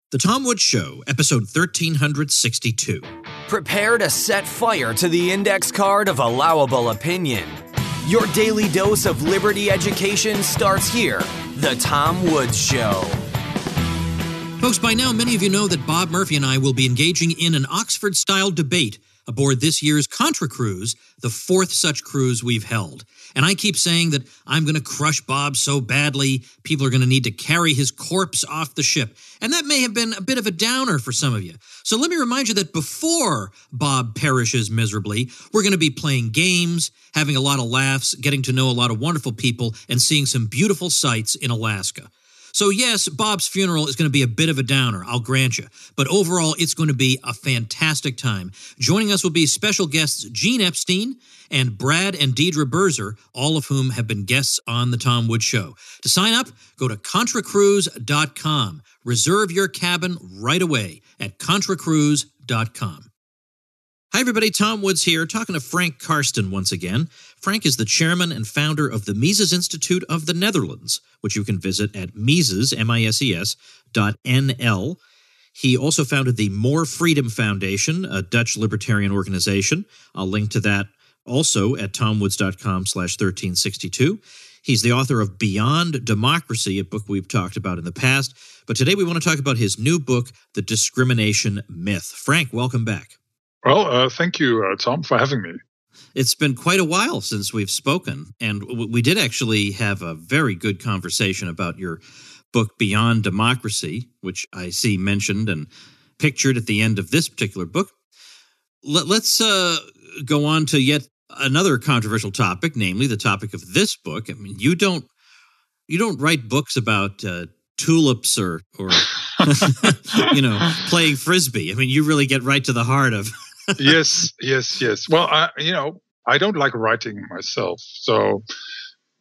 The Tom Woods Show, episode 1362. Prepare to set fire to the index card of allowable opinion. Your daily dose of liberty education starts here. The Tom Woods Show. Folks, by now, many of you know that Bob Murphy and I will be engaging in an Oxford-style debate aboard this year's Contra Cruise, the fourth such cruise we've held. And I keep saying that I'm going to crush Bob so badly, people are going to need to carry his corpse off the ship. And that may have been a bit of a downer for some of you. So let me remind you that before Bob perishes miserably, we're going to be playing games, having a lot of laughs, getting to know a lot of wonderful people, and seeing some beautiful sights in Alaska. So yes, Bob's funeral is going to be a bit of a downer, I'll grant you. But overall, it's going to be a fantastic time. Joining us will be special guests Gene Epstein and Brad and Deidre Berzer, all of whom have been guests on The Tom Woods Show. To sign up, go to ContraCruise.com. Reserve your cabin right away at ContraCruise.com. Hi, everybody. Tom Woods here, talking to Frank Karsten once again. Frank is the chairman and founder of the Mises Institute of the Netherlands, which you can visit at Mises, MISES.nl. He also founded the More Freedom Foundation, a Dutch libertarian organization. I'll link to that also at tomwoods.com/1362. He's the author of Beyond Democracy, a book we've talked about in the past. But today we want to talk about his new book, The Discrimination Myth. Frank, welcome back. Well, thank you, Tom, for having me. It's been quite a while since we've spoken, and we did actually have a very good conversation about your book, Beyond Democracy, which I see mentioned and pictured at the end of this particular book. Let's go on to yet another controversial topic, namely the topic of this book. I mean, you don't write books about tulips or playing frisbee. I mean, you really get right to the heart of. Yes. Well, I don't like writing myself, so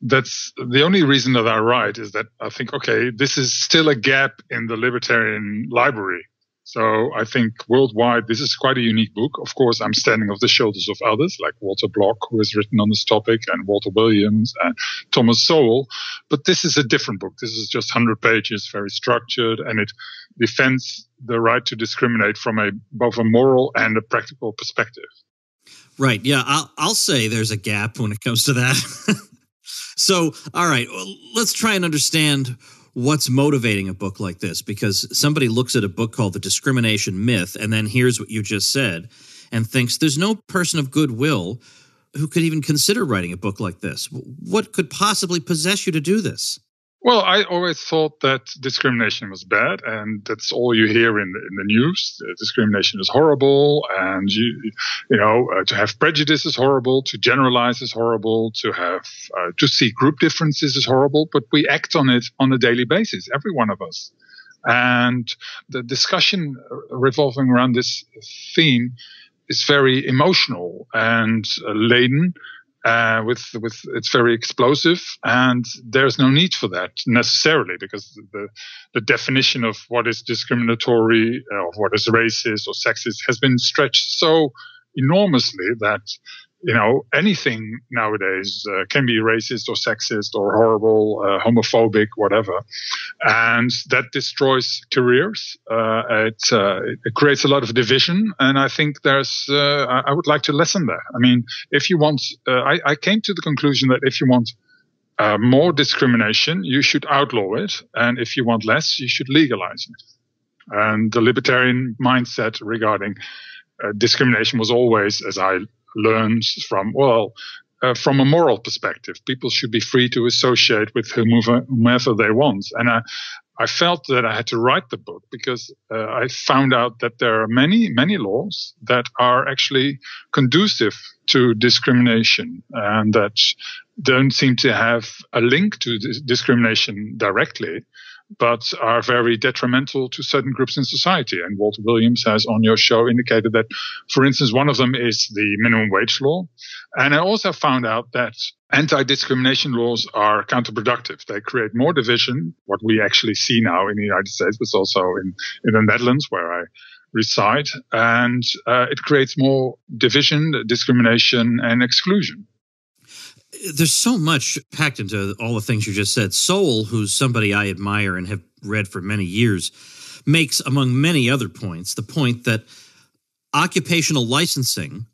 that's the only reason that I write is that I think, okay, this is still a gap in the libertarian library. So I think worldwide, this is quite a unique book. Of course, I'm standing on the shoulders of others like Walter Block, who has written on this topic, and Walter Williams and Thomas Sowell. But this is a different book. This is just 100 pages, very structured, and it defends the right to discriminate from both a moral and a practical perspective. Right. Yeah, I'll say there's a gap when it comes to that. So, all right, well, let's try and understand what's motivating a book like this, because somebody looks at a book called The Discrimination Myth and then hears what you just said and thinks there's no person of goodwill who could even consider writing a book like this. What could possibly possess you to do this? Well, I always thought that discrimination was bad, and that's all you hear in the news. Discrimination is horrible, and to have prejudice is horrible, to generalize is horrible, to see group differences is horrible. But we act on it on a daily basis, every one of us. And the discussion revolving around this theme is very emotional and laden. It's very explosive, and there's no need for that necessarily, because the definition of what is discriminatory, of what is racist or sexist, has been stretched so enormously that anything nowadays can be racist or sexist or horrible, homophobic, whatever, and that destroys careers. It creates a lot of division, and I think I would like to lessen that. I mean, if you want, I came to the conclusion that if you want more discrimination, you should outlaw it, and if you want less, you should legalize it. And the libertarian mindset regarding discrimination was always, as I learned from a moral perspective, people should be free to associate with whomever they want. And I felt that I had to write the book because I found out that there are many, many laws that are actually conducive to discrimination and that don't seem to have a link to discrimination directly, but are very detrimental to certain groups in society. And Walter Williams has on your show indicated that, for instance, one of them is the minimum wage law. And I also found out that anti-discrimination laws are counterproductive. They create more division, what we actually see now in the United States, but also in the Netherlands, where I reside. And it creates more division, discrimination, and exclusion. There's so much packed into all the things you just said. Sowell, who's somebody I admire and have read for many years, makes, among many other points, the point that occupational licensing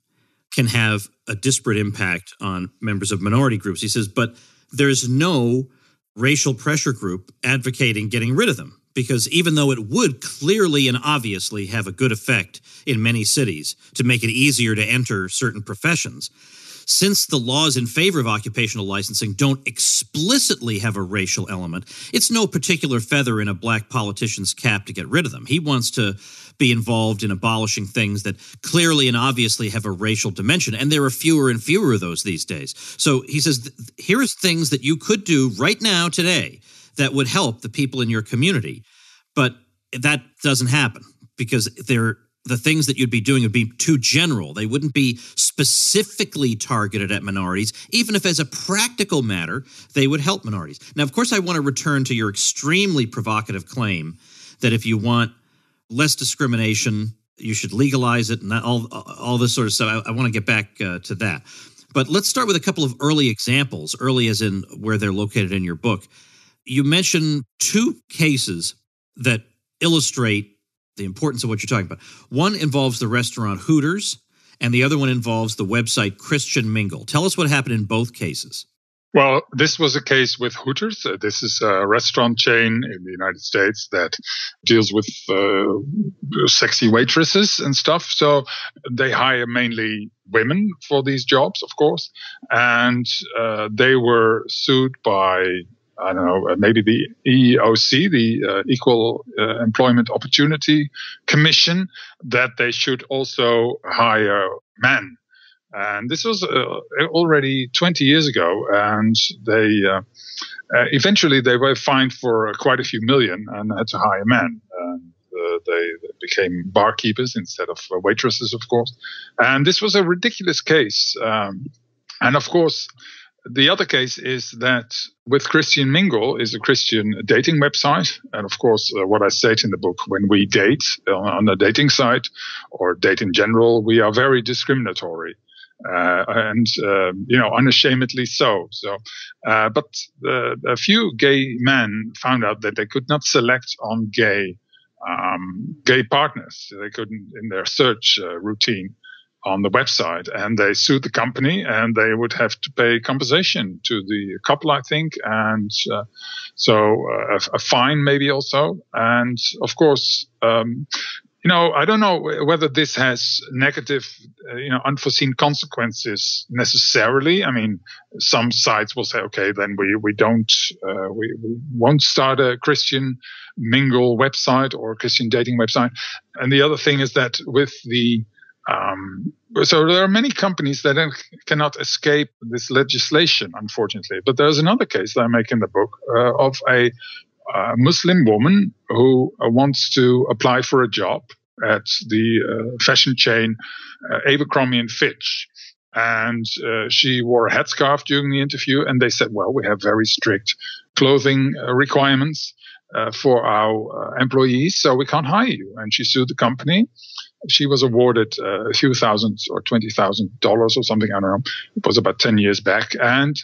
can have a disparate impact on members of minority groups. He says, but there's no racial pressure group advocating getting rid of them, because even though it would clearly and obviously have a good effect in many cities to make it easier to enter certain professions, since the laws in favor of occupational licensing don't explicitly have a racial element, it's no particular feather in a black politician's cap to get rid of them. He wants to be involved in abolishing things that clearly and obviously have a racial dimension, and there are fewer and fewer of those these days. So he says, here's things that you could do right now, today, that would help the people in your community. But that doesn't happen because the things that you'd be doing would be too general. They wouldn't be specifically targeted at minorities, even if as a practical matter, they would help minorities. Now, of course, I want to return to your extremely provocative claim that if you want less discrimination, you should legalize it and all this sort of stuff. I want to get back to that. But let's start with a couple of early examples, early as in where they're located in your book. You mention two cases that illustrate the importance of what you're talking about. One involves the restaurant Hooters, and the other one involves the website Christian Mingle. Tell us what happened in both cases. Well, this was a case with Hooters. This is a restaurant chain in the United States that deals with sexy waitresses and stuff. So they hire mainly women for these jobs, of course. And they were sued by, I don't know, maybe the EEOC, the Equal Employment Opportunity Commission, that they should also hire men. And this was already 20 years ago, and they eventually they were fined for quite a few million and had to hire men. And they became barkeepers instead of waitresses, of course. And this was a ridiculous case. And of course, the other case is that with Christian Mingle is a Christian dating website. And of course, what I state in the book, when we date on a dating site or date in general, we are very discriminatory. Unashamedly so. But a few gay men found out that they could not select on gay partners. They couldn't in their search routine on the website, and they sued the company, and they would have to pay compensation to the couple, I think, and a fine maybe also. And of course, I don't know whether this has negative, unforeseen consequences necessarily. I mean, some sites will say, okay, then we won't start a Christian Mingle website or a Christian dating website. And the other thing is that with the so there are many companies that cannot escape this legislation, unfortunately. But there's another case that I make in the book of a Muslim woman who wants to apply for a job at the fashion chain Abercrombie and Fitch. And she wore a headscarf during the interview, and they said, well, we have very strict clothing requirements for our employees, so we can't hire you. And she sued the company. She was awarded a few thousand or $20,000 or something. I don't know. It was about 10 years back. And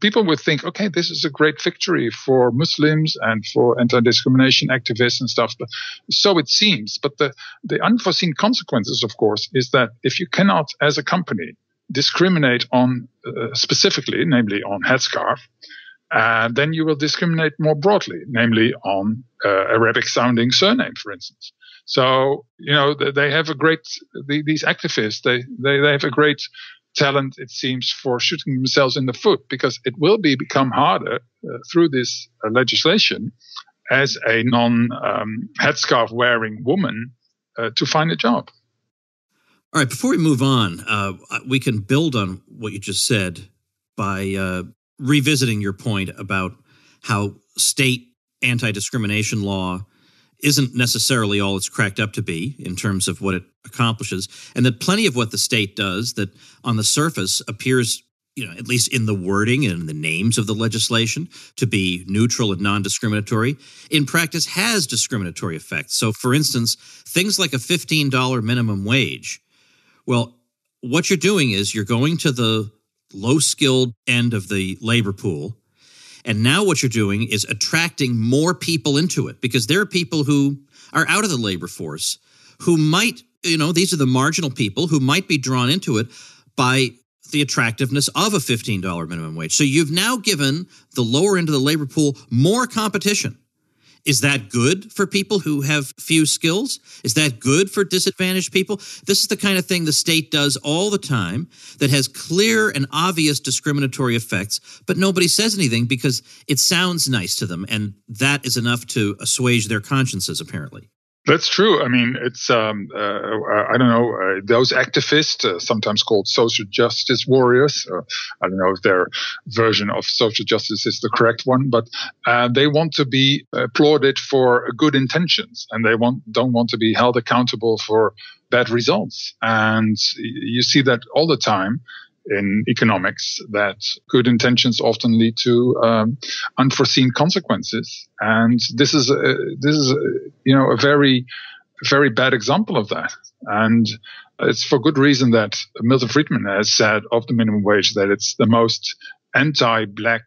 people would think, okay, this is a great victory for Muslims and for anti-discrimination activists and stuff. But so it seems. But the unforeseen consequences, of course, is that if you cannot, as a company, discriminate on specifically, namely on headscarf, then you will discriminate more broadly, namely on Arabic-sounding surname, for instance. So, they have these activists, they have a great talent, it seems, for shooting themselves in the foot, because it will become harder through this legislation as a non-headscarf wearing woman to find a job. All right, before we move on, we can build on what you just said by revisiting your point about how state anti-discrimination law isn't necessarily all it's cracked up to be in terms of what it accomplishes, and that plenty of what the state does that on the surface appears, at least in the wording and the names of the legislation, to be neutral and non-discriminatory, in practice has discriminatory effects. So, for instance, things like a $15 minimum wage. Well, what you're doing is you're going to the low-skilled end of the labor pool, and now what you're doing is attracting more people into it, because there are people who are out of the labor force who might, these are the marginal people who might be drawn into it by the attractiveness of a $15 minimum wage. So you've now given the lower end of the labor pool more competition. Is that good for people who have few skills? Is that good for disadvantaged people? This is the kind of thing the state does all the time that has clear and obvious discriminatory effects, but nobody says anything because it sounds nice to them, and that is enough to assuage their consciences, apparently. That's true. I mean, it's, I don't know, those activists, sometimes called social justice warriors, I don't know if their version of social justice is the correct one, but they want to be applauded for good intentions, and they don't want to be held accountable for bad results. And you see that all the time in economics, that good intentions often lead to unforeseen consequences, and this is a very, very bad example of that. And it's for good reason that Milton Friedman has said of the minimum wage that it's the most anti-black,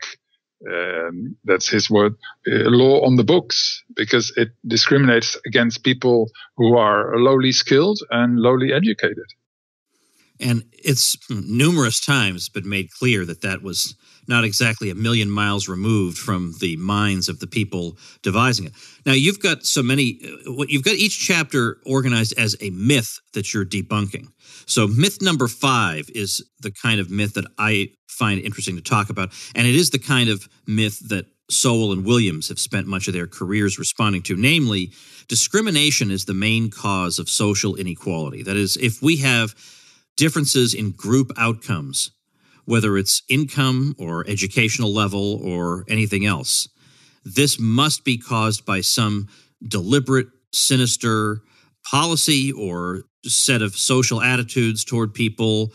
that's his word, law on the books, because it discriminates against people who are lowly skilled and lowly educated. And it's numerous times been made clear that that was not exactly a million miles removed from the minds of the people devising it. Now, you've got you've got each chapter organized as a myth that you're debunking. So myth number 5 is the kind of myth that I find interesting to talk about. And it is the kind of myth that Sowell and Williams have spent much of their careers responding to. Namely, discrimination is the main cause of social inequality. That is, if we have differences in group outcomes, whether it's income or educational level or anything else, this must be caused by some deliberate, sinister policy or set of social attitudes toward people,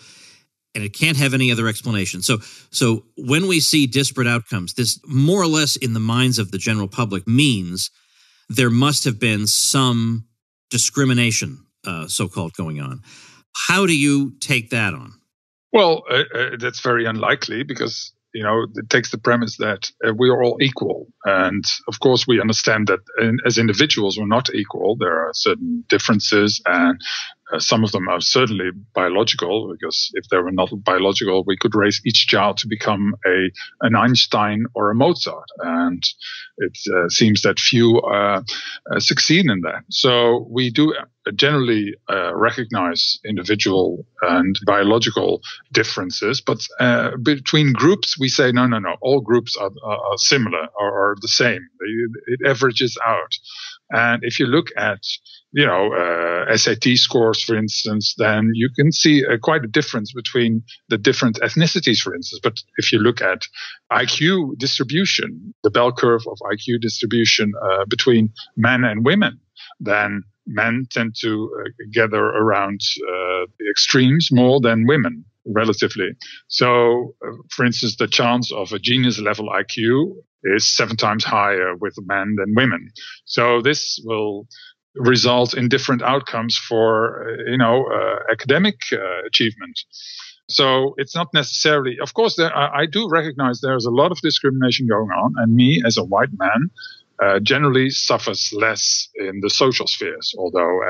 and it can't have any other explanation. So when we see disparate outcomes, this more or less in the minds of the general public means there must have been some discrimination, so-called, going on. How do you take that on? Well, that's very unlikely because, it takes the premise that we are all equal. And of course, we understand that as individuals, we're not equal. There are certain differences, and some of them are certainly biological, because if they were not biological, we could raise each child to become an Einstein or a Mozart. And it seems that few succeed in that. So we do generally recognize individual and biological differences, but between groups, we say, no, all groups are similar or are the same. It averages out. And if you look at, SAT scores, for instance, then you can see quite a difference between the different ethnicities, for instance. But if you look at IQ distribution, the bell curve of IQ distribution between men and women, then men tend to gather around the extremes more than women, relatively. So, for instance, the chance of a genius level IQ is 7 times higher with men than women. So this will result in different outcomes for, academic achievement. So it's not necessarily, of course, I do recognize there's a lot of discrimination going on, and me as a white man generally suffers less in the social spheres, although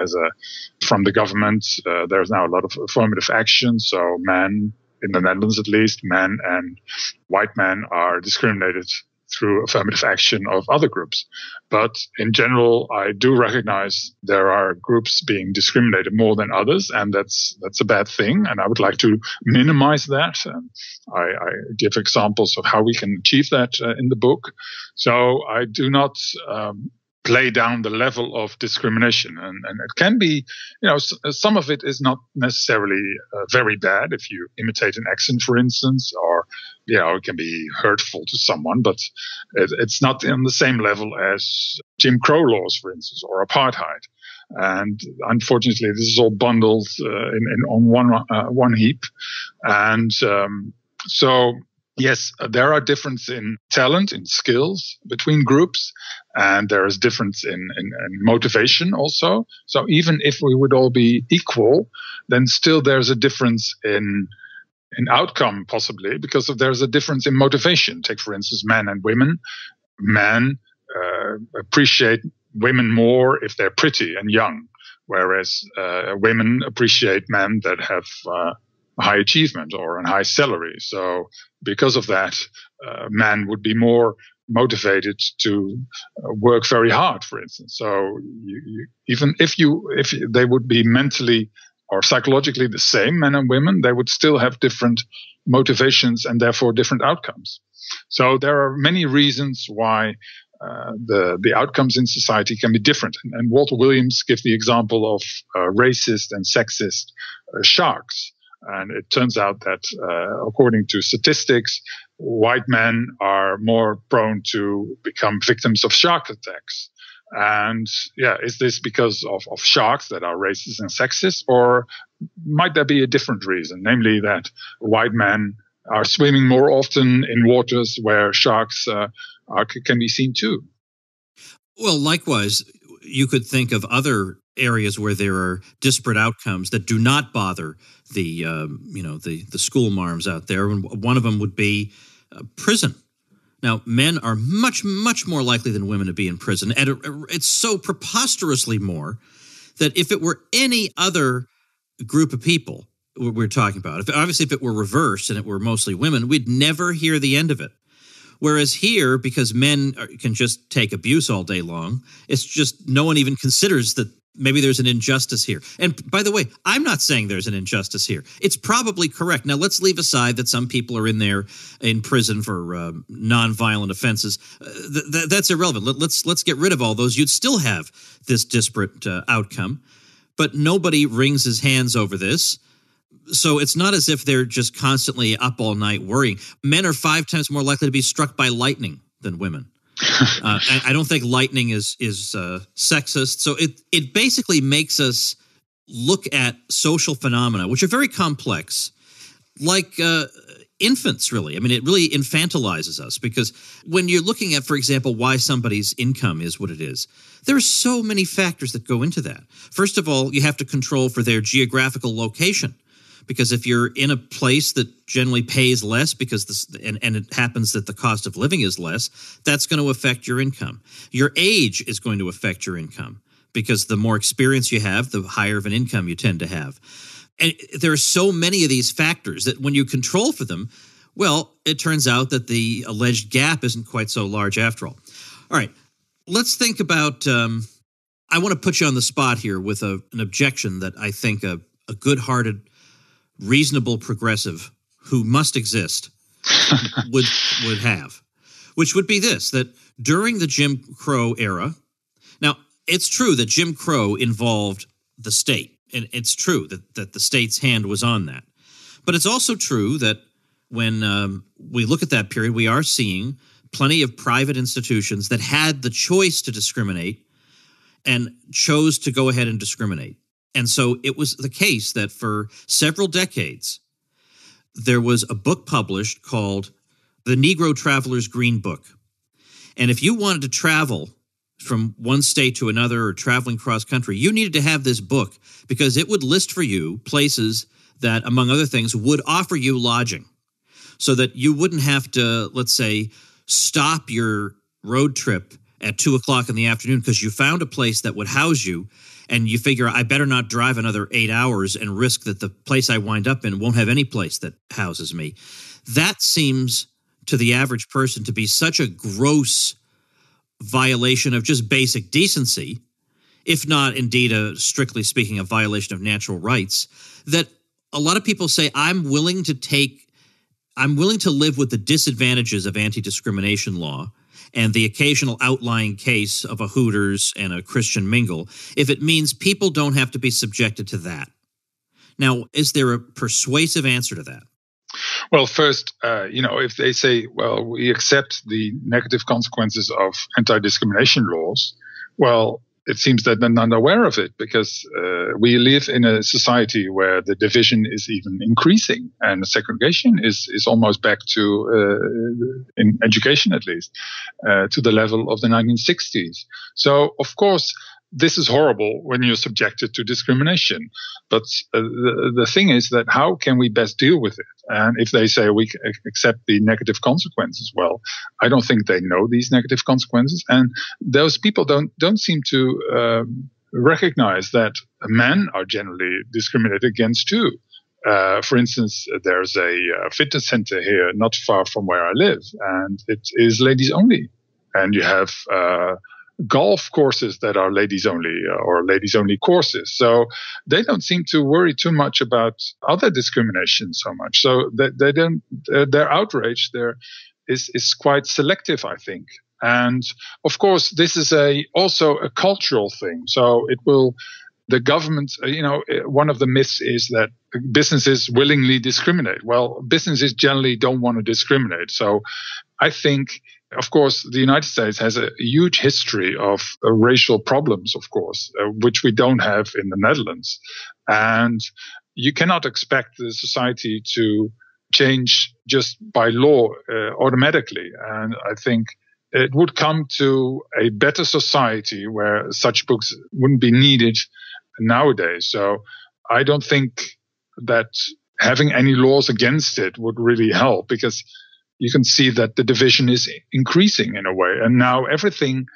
from the government, there's now a lot of affirmative action. So men, in the Netherlands at least, men and white men are discriminated through affirmative action of other groups. But in general, I do recognize there are groups being discriminated more than others, and that's a bad thing. And I would like to minimize that. I give examples of how we can achieve that in the book. So I do not play down the level of discrimination. And it can be, some of it is not necessarily very bad if you imitate an accent, for instance, or, it can be hurtful to someone, but it's not on the same level as Jim Crow laws, for instance, or apartheid. And unfortunately, this is all bundled on one heap. And so, yes, there are differences in talent, in skills between groups, and there is difference in motivation also. So even if we would all be equal, then still there's a difference in outcome, possibly, because there's a difference in motivation. Take, for instance, men and women. Men appreciate women more if they're pretty and young, whereas women appreciate men that have high achievement or a high salary. So because of that, men would be more motivated to work very hard, for instance. So even if they would be mentally or psychologically the same, men and women, they would still have different motivations and therefore different outcomes. So there are many reasons why the outcomes in society can be different. And Walter Williams gives the example of racist and sexist sharks. And it turns out that according to statistics, white men are more prone to become victims of shark attacks. And is this because of sharks that are racist and sexist, or might there be a different reason, namely that white men are swimming more often in waters where sharks can be seen too? Well, likewise, you could think of other areas where there are disparate outcomes that do not bother the school marms out there. And one of them would be prison. Now, men are much, much more likely than women to be in prison. And it's so preposterously more that if it were any other group of people we're talking about, if it were reversed and it were mostly women, we'd never hear the end of it. Whereas here, because men can just take abuse all day long, it's just no one even considers that maybe there's an injustice here. And by the way, I'm not saying there's an injustice here. It's probably correct. Now, let's leave aside that some people are in prison for nonviolent offenses. That's irrelevant. Let's get rid of all those. You'd still have this disparate outcome, but nobody wrings his hands over this. So it's not as if they're just constantly up all night worrying. Men are 5 times more likely to be struck by lightning than women. I don't think lightning is sexist. So it basically makes us look at social phenomena, which are very complex, like infants, really. I mean, it really infantilizes us, because when you're looking at, for example, why somebody's income is what it is, there are so many factors that go into that. First of all, you have to control for their geographical location. Because if you're in a place that generally pays less and it happens that the cost of living is less, that's going to affect your income. Your age is going to affect your income, because the more experience you have, the higher of an income you tend to have. And there are so many of these factors that when you control for them, well, it turns out that the alleged gap isn't quite so large after all. All right, let's think about I want to put you on the spot here with an objection that I think a good-hearted, reasonable progressive who must exist would have, which would be this, that during the Jim Crow era, now it's true that Jim Crow involved the state, and it's true that the state's hand was on that. But it's also true that when we look at that period, we are seeing plenty of private institutions that had the choice to discriminate and chose to go ahead and discriminate. And so it was the case that for several decades, there was a book published called The Negro Traveler's Green Book. And if you wanted to travel from one state to another or traveling cross country, you needed to have this book, because it would list for you places that, among other things, would offer you lodging, so that you wouldn't have to, let's say, stop your road trip at 2:00 in the afternoon because you found a place that would house you. And you figure, I better not drive another 8 hours and risk that the place I wind up in won't have any place that houses me. That seems to the average person to be such a gross violation of just basic decency, if not indeed, strictly speaking, a violation of natural rights, that a lot of people say, I'm willing to live with the disadvantages of anti-discrimination law and the occasional outlying case of a Hooters and a Christian mingle, if it means people don't have to be subjected to that. Now, is there a persuasive answer to that? Well, first, if they say, well, we accept the negative consequences of anti-discrimination laws, well, it seems that they're not aware of it, because we live in a society where the division is even increasing, and the segregation is almost back to, in education at least, to the level of the 1960s. So, of course, this is horrible when you're subjected to discrimination. But the thing is that how can we best deal with it? And if they say we accept the negative consequences, well, I don't think they know these negative consequences. And those people don't seem to recognize that men are generally discriminated against too. For instance, there's a fitness center here not far from where I live, and it is ladies only. And you have golf courses that are ladies only or ladies only courses. So they don't seem to worry too much about other discrimination so much. So they don't, their outrage there is quite selective, I think. And of course, this is also a cultural thing. So the government, one of the myths is that businesses willingly discriminate. Well, businesses generally don't want to discriminate. So I think, of course, the United States has a huge history of racial problems, of course, which we don't have in the Netherlands. And you cannot expect the society to change just by law automatically. And I think it would come to a better society where such books wouldn't be needed nowadays. So I don't think that having any laws against it would really help, because you can see that the division is increasing in a way. And now everything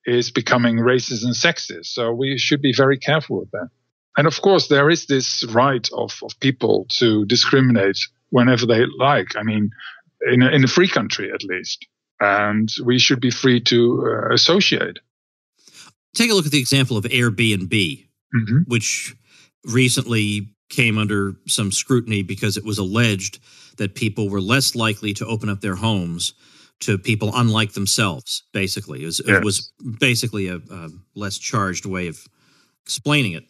is becoming racist and sexist. So we should be very careful with that. And of course, there is this right of people to discriminate whenever they like. I mean, in a free country, at least. And we should be free to associate. Take a look at the example of Airbnb, which recently came under some scrutiny because it was alleged that people were less likely to open up their homes to people unlike themselves, basically. It was basically a less charged way of explaining it.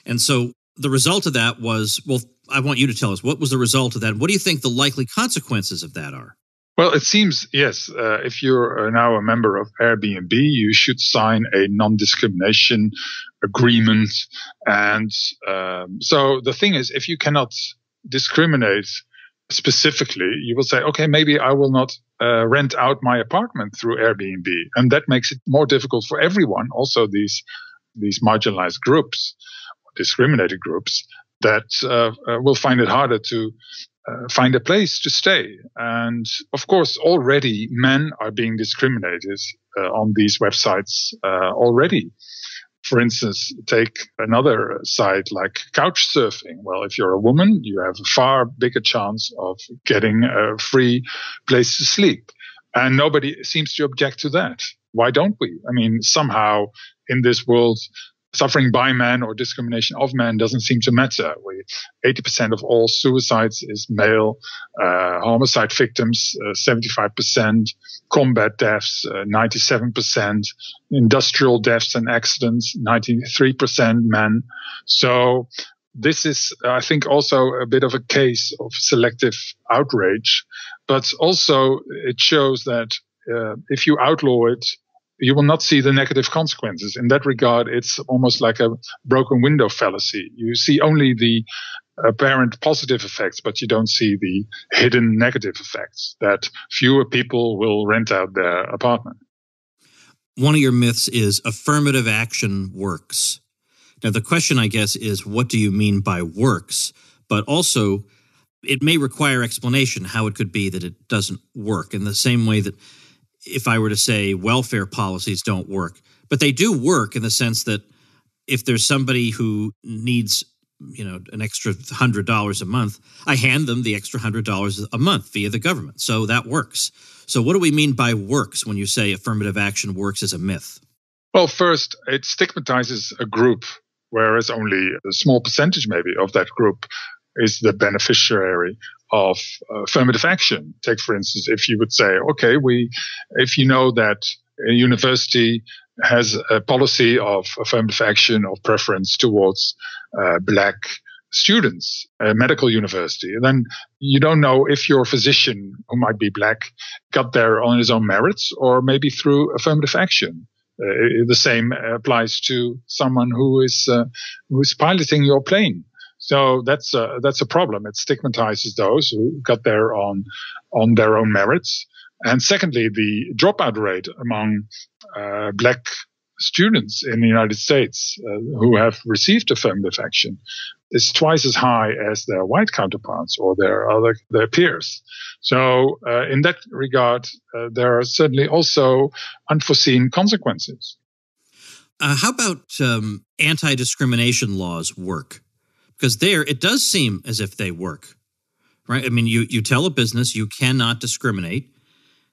And so the result of that was, well, I want you to tell us, what was the result of that? What do you think the likely consequences of that are? Well, it seems, yes, if you're now a member of Airbnb, you should sign a non-discrimination agreement. And so the thing is, if you cannot discriminate specifically, you will say, okay, maybe I will not rent out my apartment through Airbnb. And that makes it more difficult for everyone, also these marginalized groups, discriminated groups, that will find it harder to find a place to stay. And of course, already men are being discriminated on these websites already. For instance, take another site like couch surfing. Well, if you're a woman, you have a far bigger chance of getting a free place to sleep. And nobody seems to object to that. Why don't we? I mean, somehow in this world, suffering by men or discrimination of men doesn't seem to matter. 80% of all suicides is male, homicide victims, 75%, combat deaths, 97%, industrial deaths and accidents, 93% men. So this is, I think, also a bit of a case of selective outrage, but also it shows that if you outlaw it, you will not see the negative consequences. In that regard, it's almost like a broken window fallacy. You see only the apparent positive effects, but you don't see the hidden negative effects, that fewer people will rent out their apartment. One of your myths is affirmative action works. Now, the question, I guess, is what do you mean by works? But also, it may require explanation how it could be that it doesn't work, in the same way that if I were to say welfare policies don't work, but they do work in the sense that if there's somebody who needs, an extra $100 a month, I hand them the extra $100 a month via the government. So that works. So what do we mean by works when you say affirmative action works as a myth? Well, first, it stigmatizes a group, whereas only a small percentage maybe of that group is the beneficiary of affirmative action. Take, for instance, if you would say, okay, if you know that a university has a policy of affirmative action or preference towards black students, a medical university, then you don't know if your physician, who might be black, got there on his own merits or maybe through affirmative action. The same applies to someone who is piloting your plane. So that's a problem. It stigmatizes those who got there on their own merits. And secondly, the dropout rate among black students in the United States who have received affirmative action is twice as high as their white counterparts or their peers. So in that regard, there are certainly also unforeseen consequences. How about anti-discrimination laws work? Because there, it does seem as if they work, right? I mean, you tell a business you cannot discriminate,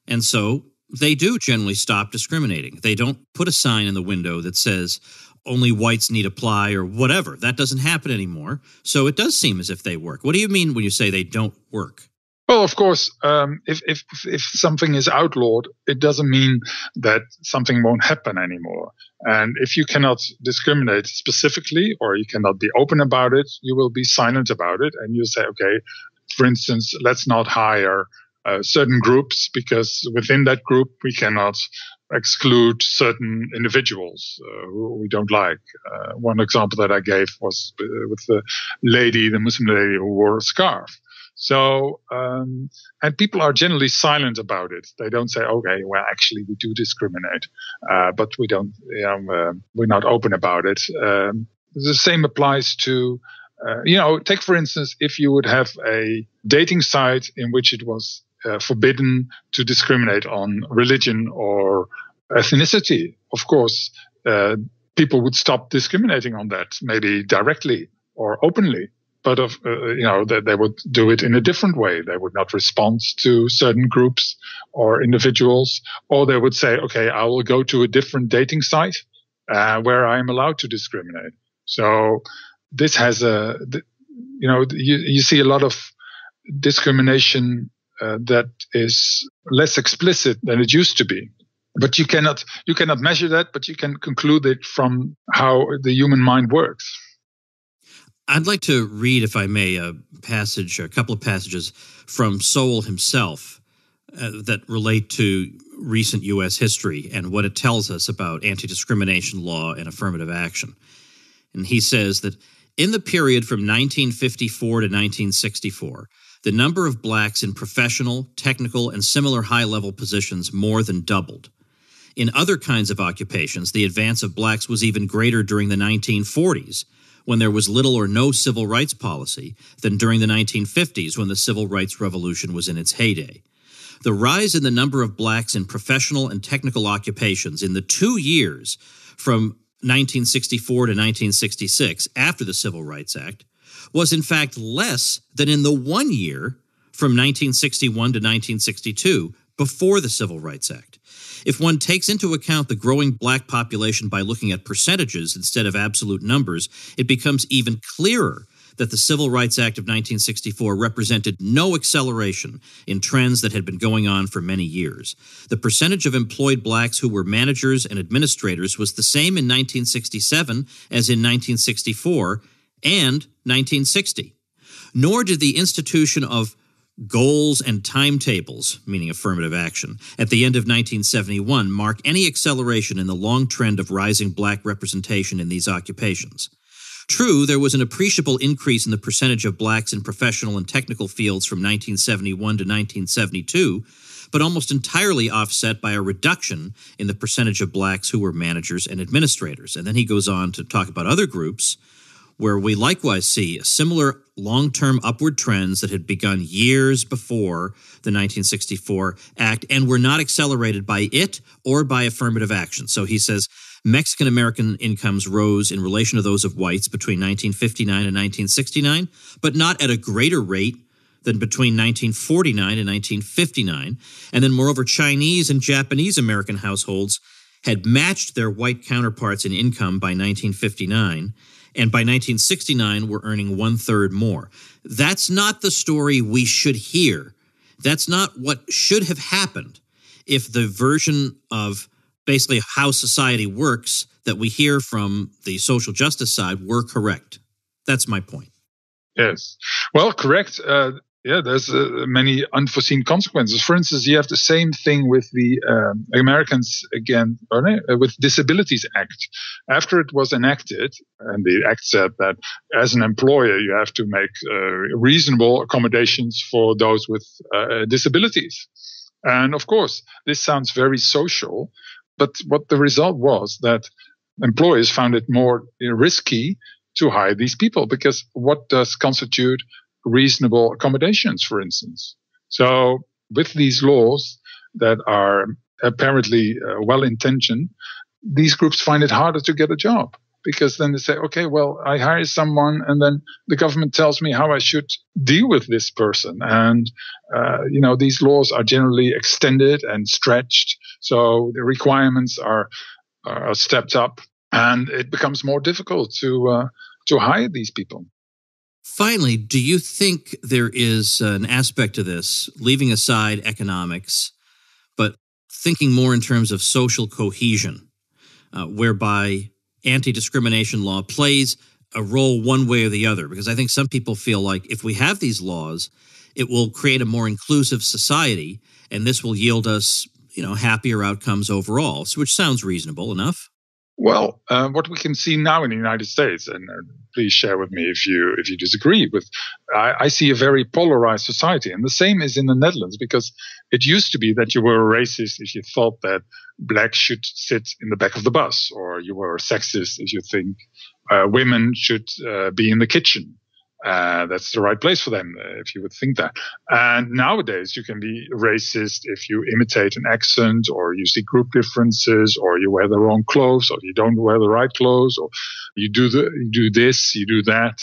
and so they do generally stop discriminating. They don't put a sign in the window that says only whites need apply or whatever. That doesn't happen anymore. So it does seem as if they work. What do you mean when you say they don't work? Well, of course, if something is outlawed, it doesn't mean that something won't happen anymore. And if you cannot discriminate specifically, or you cannot be open about it, you will be silent about it. And you say, okay, for instance, let's not hire certain groups because within that group we cannot exclude certain individuals who we don't like. One example that I gave was with the Muslim lady who wore a scarf. So, and people are generally silent about it. They don't say, okay, well, actually we do discriminate, but we don't, we're not open about it. The same applies to, take for instance, if you would have a dating site in which it was forbidden to discriminate on religion or ethnicity, of course, people would stop discriminating on that, maybe directly or openly. But that they would do it in a different way. They would not respond to certain groups or individuals, or they would say, "Okay, I will go to a different dating site where I am allowed to discriminate." So this has you see a lot of discrimination that is less explicit than it used to be. But you cannot measure that, but you can conclude it from how the human mind works. I'd like to read, if I may, a couple of passages from Sowell himself that relate to recent U.S. history and what it tells us about anti-discrimination law and affirmative action. And he says that in the period from 1954 to 1964, the number of blacks in professional, technical, and similar high-level positions more than doubled. In other kinds of occupations, the advance of blacks was even greater during the 1940s, when there was little or no civil rights policy, than during the 1950s when the civil rights revolution was in its heyday. The rise in the number of blacks in professional and technical occupations in the 2 years from 1964 to 1966 after the Civil Rights Act was in fact less than in the 1 year from 1961 to 1962 before the Civil Rights Act. If one takes into account the growing black population by looking at percentages instead of absolute numbers, it becomes even clearer that the Civil Rights Act of 1964 represented no acceleration in trends that had been going on for many years. The percentage of employed blacks who were managers and administrators was the same in 1967 as in 1964 and 1960. Nor did the institution of goals and timetables, meaning affirmative action, at the end of 1971 mark any acceleration in the long trend of rising black representation in these occupations. True, there was an appreciable increase in the percentage of blacks in professional and technical fields from 1971 to 1972, but almost entirely offset by a reduction in the percentage of blacks who were managers and administrators. And then he goes on to talk about other groups where we likewise see similar long-term upward trends that had begun years before the 1964 Act and were not accelerated by it or by affirmative action. So he says Mexican-American incomes rose in relation to those of whites between 1959 and 1969, but not at a greater rate than between 1949 and 1959. And then moreover, Chinese and Japanese American households had matched their white counterparts in income by 1959, and by 1969 were earning 1/3 more. That's not the story we should hear. That's not what should have happened if the version of basically how society works that we hear from the social justice side were correct. That's my point. Yes. Well, correct. There's many unforeseen consequences. For instance, you have the same thing with the Americans again, with Disabilities Act. After it was enacted, and the act said that as an employer, you have to make reasonable accommodations for those with disabilities. And of course, this sounds very social, But what the result was that employers found it more risky to hire these people, because what does constitute reasonable accommodations, for instance? So with these laws that are apparently well-intentioned, these groups find it harder to get a job, because then they say, okay, well, I hire someone and then the government tells me how I should deal with this person. And, these laws are generally extended and stretched. So the requirements are stepped up, and it becomes more difficult to hire these people. Finally, do you think there is an aspect to this, leaving aside economics, but thinking more in terms of social cohesion, whereby anti-discrimination law plays a role one way or the other? Because I think some people feel like if we have these laws, it will create a more inclusive society, and this will yield us, happier outcomes overall, which sounds reasonable enough. Well, what we can see now in the United States, and please share with me if you disagree with, I see a very polarized society, and the same is in the Netherlands, because it used to be that you were a racist if you thought that blacks should sit in the back of the bus, or you were a sexist if you think women should be in the kitchen. That's the right place for them, if you would think that. And nowadays, you can be racist if you imitate an accent, or you see group differences, or you wear the wrong clothes, or you don't wear the right clothes, or you do this, you do that.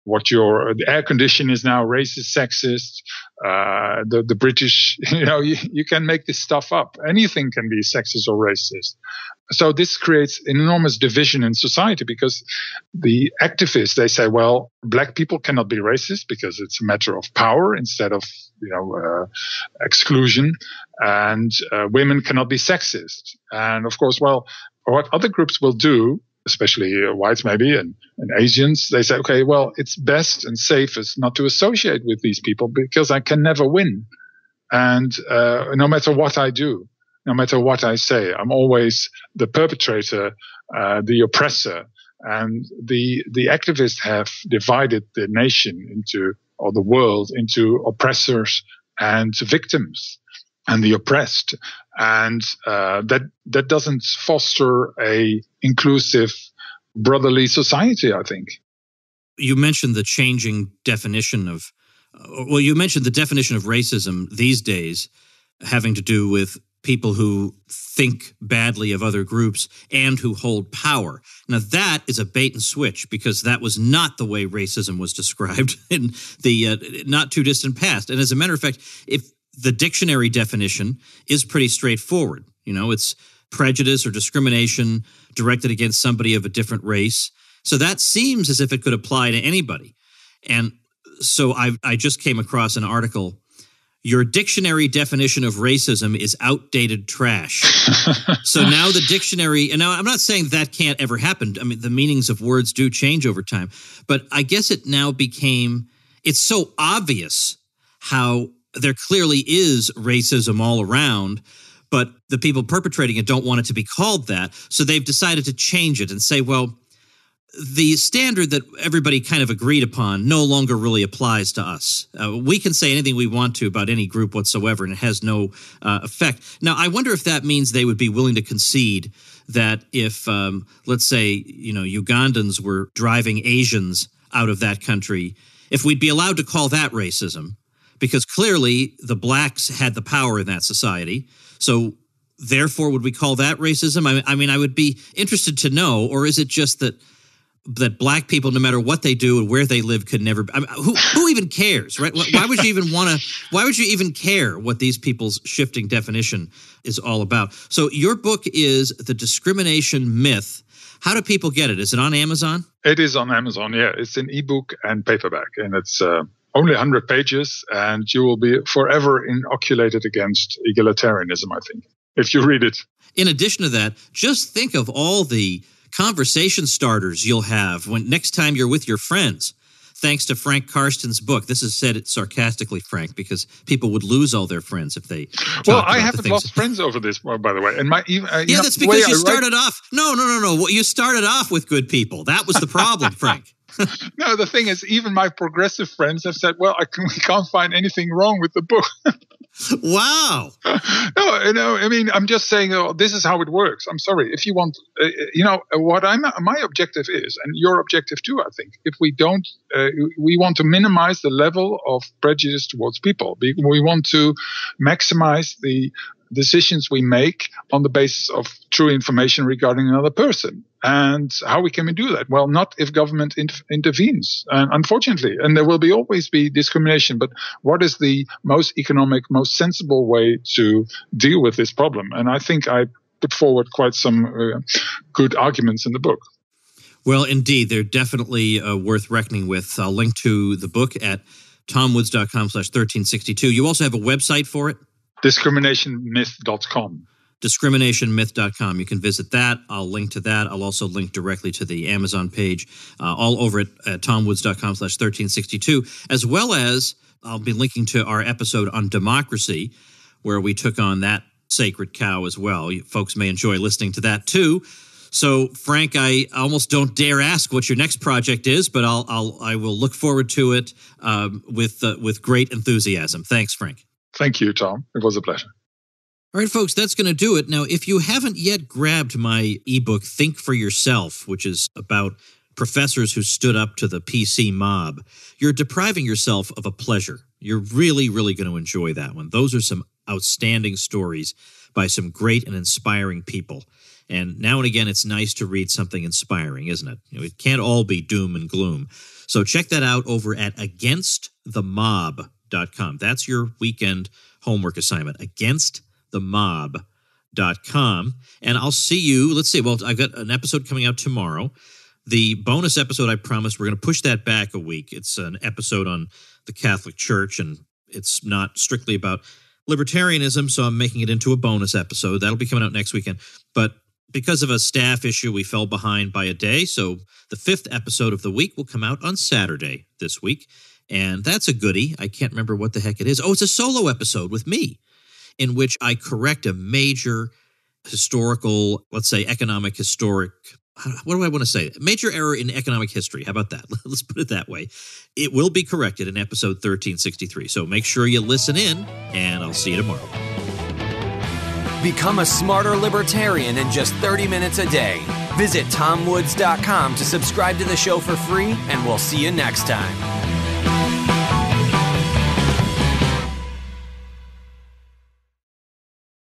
The air condition is now racist, sexist. The British, you can make this stuff up. Anything can be sexist or racist. So this creates an enormous division in society, because the activists, they say, well, black people cannot be racist because it's a matter of power instead of, exclusion, and women cannot be sexist. And of course, well, what other groups will do, especially whites maybe and Asians, they say, okay, well, it's best and safest not to associate with these people because I can never win. And no matter what I do, no matter what I say, I'm always the perpetrator, the oppressor. And the activists have divided the nation or the world into oppressors and victims and the oppressed. And that doesn't foster a inclusive, brotherly society, I think. You mentioned the changing definition of racism these days having to do with people who think badly of other groups and who hold power. Now, that is a bait and switch, because that was not the way racism was described in the not too distant past. And as a matter of fact, if the dictionary definition is pretty straightforward. It's prejudice or discrimination directed against somebody of a different race. So that seems as if it could apply to anybody. And so I just came across an article. Your dictionary definition of racism is outdated trash. So now the dictionary, and now I'm not saying that can't ever happen. I mean, the meanings of words do change over time. But I guess it now it's so obvious how there clearly is racism all around, but the people perpetrating it don't want it to be called that. So they've decided to change it and say, well, the standard that everybody kind of agreed upon no longer really applies to us. We can say anything we want to about any group whatsoever, and it has no effect. Now, I wonder if that means they would be willing to concede that if, let's say, Ugandans were driving Asians out of that country, if we'd be allowed to call that racism, because clearly the blacks had the power in that society. So therefore, would we call that racism? I mean, I would be interested to know, or is it just that black people, no matter what they do and where they live, could never? Who even cares, right? Why would you even Why would you even care what these people's shifting definition is all about? So your book is The Discrimination Myth. How do people get it? Is it on Amazon? It is on Amazon. Yeah, it's an ebook and paperback, and it's only 100 pages, and you will be forever inoculated against egalitarianism, I think, if you read it. In addition to that, just think of all the conversation starters you'll have when next time you're with your friends, thanks to Frank Karsten's book. This is said sarcastically, Frank, because people would lose all their friends if they Well, I haven't lost friends over this, by the way. And that's because you started off. No. You started off with good people. That was the problem, Frank. No, the thing is, even my progressive friends have said, well, we can't find anything wrong with the book. Wow. No, I mean, I'm just saying, this is how it works. I'm sorry. If you want, what my objective is, and your objective too, I think, if we don't, we want to minimize the level of prejudice towards people. We want to maximize the decisions we make on the basis of true information regarding another person. And how can we do that? Well, not if government intervenes, unfortunately. And there will always be discrimination. But what is the most economic, most sensible way to deal with this problem? And I think I put forward quite some good arguments in the book. Well, indeed, they're definitely worth reckoning with. I'll link to the book at tomwoods.com/1362. You also have a website for it? Discriminationmyth.com. Discriminationmyth.com. You can visit that. I'll link to that. I'll also link directly to the Amazon page, all over at tomwoods.com/1362, as well as I'll be linking to our episode on democracy, where we took on that sacred cow as well. You folks may enjoy listening to that too. So, Frank, I almost don't dare ask what your next project is, but I will look forward to it with great enthusiasm. Thanks, Frank. Thank you, Tom. It was a pleasure. All right, folks, that's going to do it. Now, if you haven't yet grabbed my ebook, Think for Yourself, which is about professors who stood up to the PC mob, you're depriving yourself of a pleasure. You're really, really going to enjoy that one. Those are some outstanding stories by some great and inspiring people. And now and again, it's nice to read something inspiring, isn't it? It can't all be doom and gloom. So check that out over at againstthemob.com. That's your weekend homework assignment, againstthemob.com. And I'll see you, let's see, well, I've got an episode coming out tomorrow. The bonus episode, I promised, we're going to push that back a week. It's an episode on the Catholic Church, and it's not strictly about libertarianism, so I'm making it into a bonus episode. That'll be coming out next weekend. But because of a staff issue, we fell behind by a day, so the 5th episode of the week will come out on Saturday this week. And that's a goodie. I can't remember what the heck it is. Oh, it's a solo episode with me in which I correct a major historical, let's say historic, what do I want to say? Major error in economic history. How about that? Let's put it that way. It will be corrected in episode 1363. So make sure you listen in, and I'll see you tomorrow. Become a smarter libertarian in just 30 minutes a day. Visit tomwoods.com to subscribe to the show for free, and we'll see you next time.